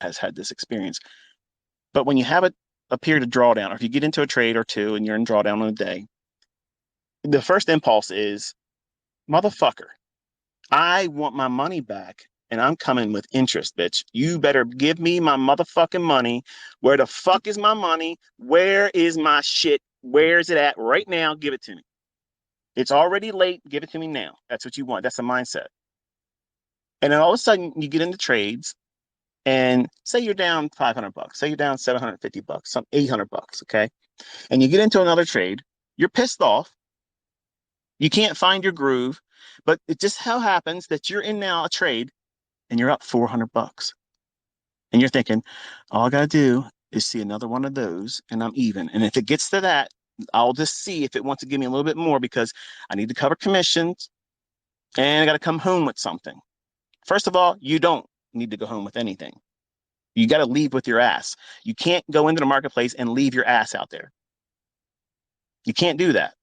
has had this experience. But when you have a period of drawdown, or if you get into a trade or two and you're in drawdown on a day, the first impulse is, motherfucker, I want my money back and I'm coming with interest, bitch. You better give me my motherfucking money. Where the fuck is my money? Where is my shit? Where is it at right now? Give it to me. It's already late. Give it to me now. That's what you want. That's the mindset. And then all of a sudden you get into trades and say you're down 500 bucks, say you're down 750 bucks, some 800 bucks. Okay. And you get into another trade. You're pissed off. You can't find your groove, but it just how happens that you're in now a trade and you're up 400 bucks. And you're thinking, all I got to do is see another one of those and I'm even. And if it gets to that, I'll just see if it wants to give me a little bit more because I need to cover commissions and I got to come home with something. First of all, you don't need to go home with anything. You got to leave with your ass. You can't go into the marketplace and leave your ass out there. You can't do that.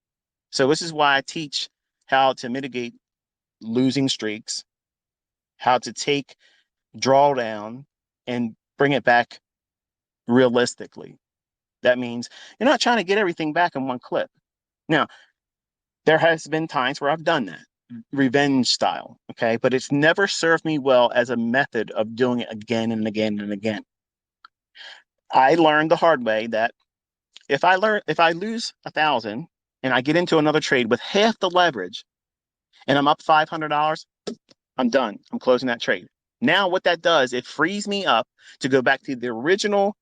So this is why I teach how to mitigate losing streaks, how to take drawdown and bring it back realistically. That means you're not trying to get everything back in one clip. Now, there has been times where I've done that, revenge style, okay? But it's never served me well as a method of doing it again and again and again. I learned the hard way that if I lose 1,000 and I get into another trade with half the leverage and I'm up $500, I'm done. I'm closing that trade. Now, what that does, it frees me up to go back to the original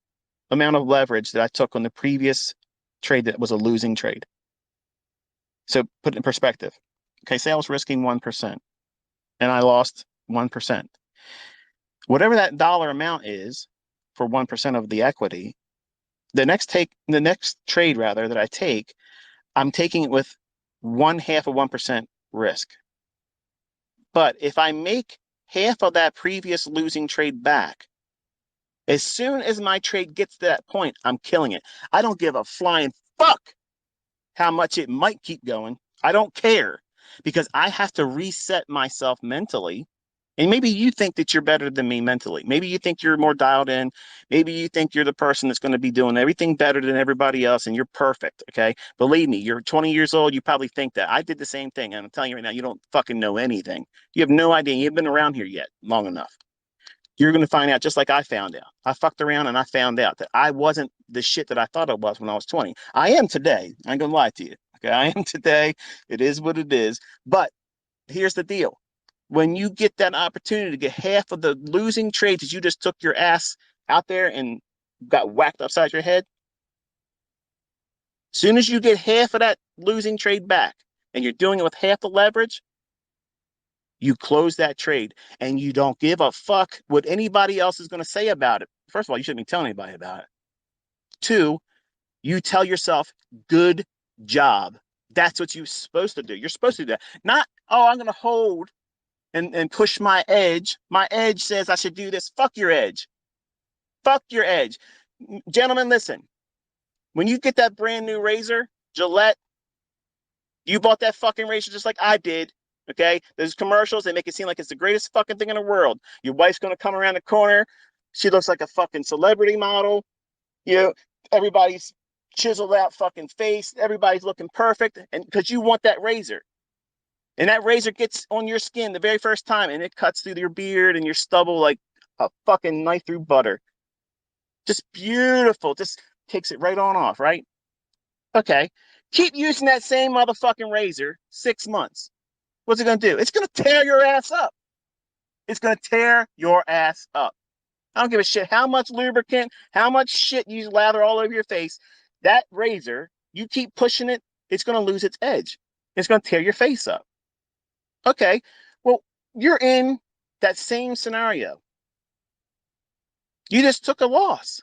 amount of leverage that I took on the previous trade that was a losing trade. So put it in perspective. Okay, say I was risking 1% and I lost 1%. Whatever that dollar amount is for 1% of the equity, the next trade rather that I take, I'm taking it with 1/2 of 1% risk. But if I make half of that previous losing trade back, as soon as my trade gets to that point, I'm killing it. I don't give a flying fuck how much it might keep going. I don't care because I have to reset myself mentally. And maybe you think that you're better than me mentally. Maybe you think you're more dialed in. Maybe you think you're the person that's going to be doing everything better than everybody else and you're perfect. Okay. Believe me, you're 20 years old. You probably think that. I did the same thing. And I'm telling you right now, you don't fucking know anything. You have no idea. You haven't been around here yet long enough. You're going to find out just like I found out. I fucked around and I found out that I wasn't the shit that I thought I was when I was 20. I am today. I ain't going to lie to you. Okay. I am today. It is what it is. But here's the deal. When you get that opportunity to get half of the losing trades that you just took your ass out there and got whacked upside your head, as soon as you get half of that losing trade back and you're doing it with half the leverage, you close that trade and you don't give a fuck what anybody else is going to say about it. First of all, you shouldn't be telling anybody about it. Two, you tell yourself, good job. That's what you're supposed to do. You're supposed to do that. Not, oh, I'm going to hold and push my edge. My edge says I should do this. Fuck your edge. Fuck your edge. Gentlemen, listen. When you get that brand new razor, Gillette, you bought that fucking razor just like I did. Okay? Those commercials, they make it seem like it's the greatest fucking thing in the world. Your wife's gonna come around the corner. She looks like a fucking celebrity model. You know, everybody's chiseled out fucking face. Everybody's looking perfect. And because you want that razor. And that razor gets on your skin the very first time and it cuts through your beard and your stubble like a fucking knife through butter. Just beautiful. Just takes it right on off, right? Okay. Keep using that same motherfucking razor 6 months. What's it going to do? It's going to tear your ass up. It's going to tear your ass up. I don't give a shit how much lubricant, how much shit you lather all over your face. That razor, you keep pushing it, it's going to lose its edge. It's going to tear your face up. Okay, well, you're in that same scenario. You just took a loss.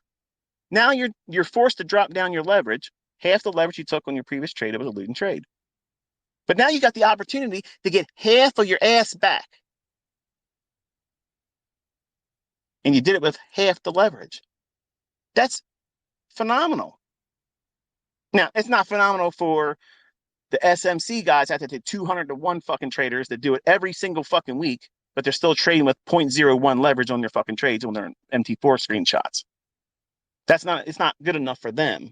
Now you're forced to drop down your leverage, half the leverage you took on your previous trade. It was a losing trade. But now you got the opportunity to get half of your ass back. And you did it with half the leverage. That's phenomenal. Now, it's not phenomenal for the SMC guys out there, the 200 to 1 fucking traders that do it every single fucking week. but they're still trading with 0.01 leverage on their fucking trades on their MT4 screenshots. It's not good enough for them.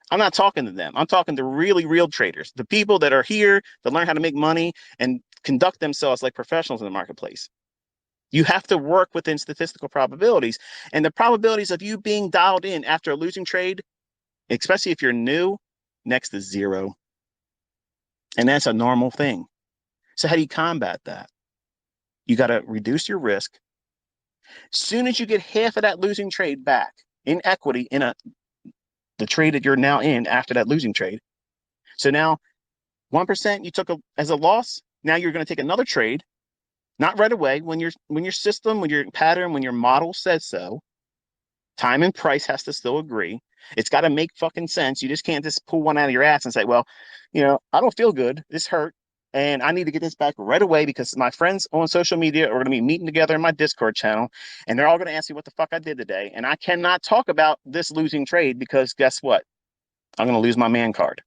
I'm not talking to them. I'm talking to really real traders, the people that are here to learn how to make money and conduct themselves like professionals in the marketplace. You have to work within statistical probabilities, and the probabilities of you being dialed in after a losing trade, especially if you're new, next to zero. And that's a normal thing. So how do you combat that? You got to reduce your risk. As soon as you get half of that losing trade back in equity in the trade that you're now in after that losing trade. So now 1% you took as a loss. Now you're going to take another trade, not right away. When your system, when your pattern, when your model says so, time and price has to still agree. It's got to make fucking sense. You just can't just pull one out of your ass and say, well, I don't feel good. This hurt. And I need to get this back right away because my friends on social media are going to be meeting together in my Discord channel, and they're all going to ask me what the fuck I did today. And I cannot talk about this losing trade because guess what? I'm going to lose my man card.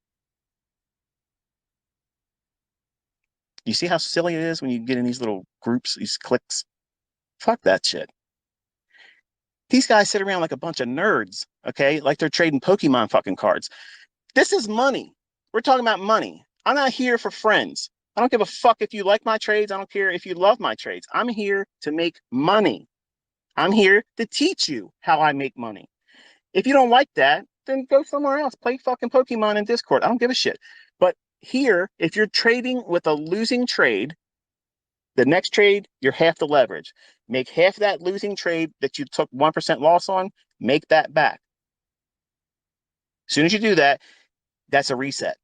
You see how silly it is when you get in these little groups, these cliques? Fuck that shit. These guys sit around like a bunch of nerds, okay? Like they're trading Pokemon fucking cards. This is money. We're talking about money. I'm not here for friends. I don't give a fuck if you like my trades. I don't care if you love my trades. I'm here to make money. I'm here to teach you how I make money. If you don't like that, then go somewhere else. Play fucking Pokemon in Discord. I don't give a shit. But here, if you're trading with a losing trade, the next trade, you're half the leverage. Make half that losing trade that you took 1% loss on, make that back. As soon as you do that, that's a reset.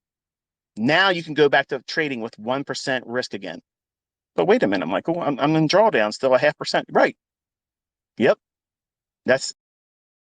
Now you can go back to trading with 1% risk again. But wait a minute, Michael, I'm in drawdown still a 0.5%. Right. Yep. That's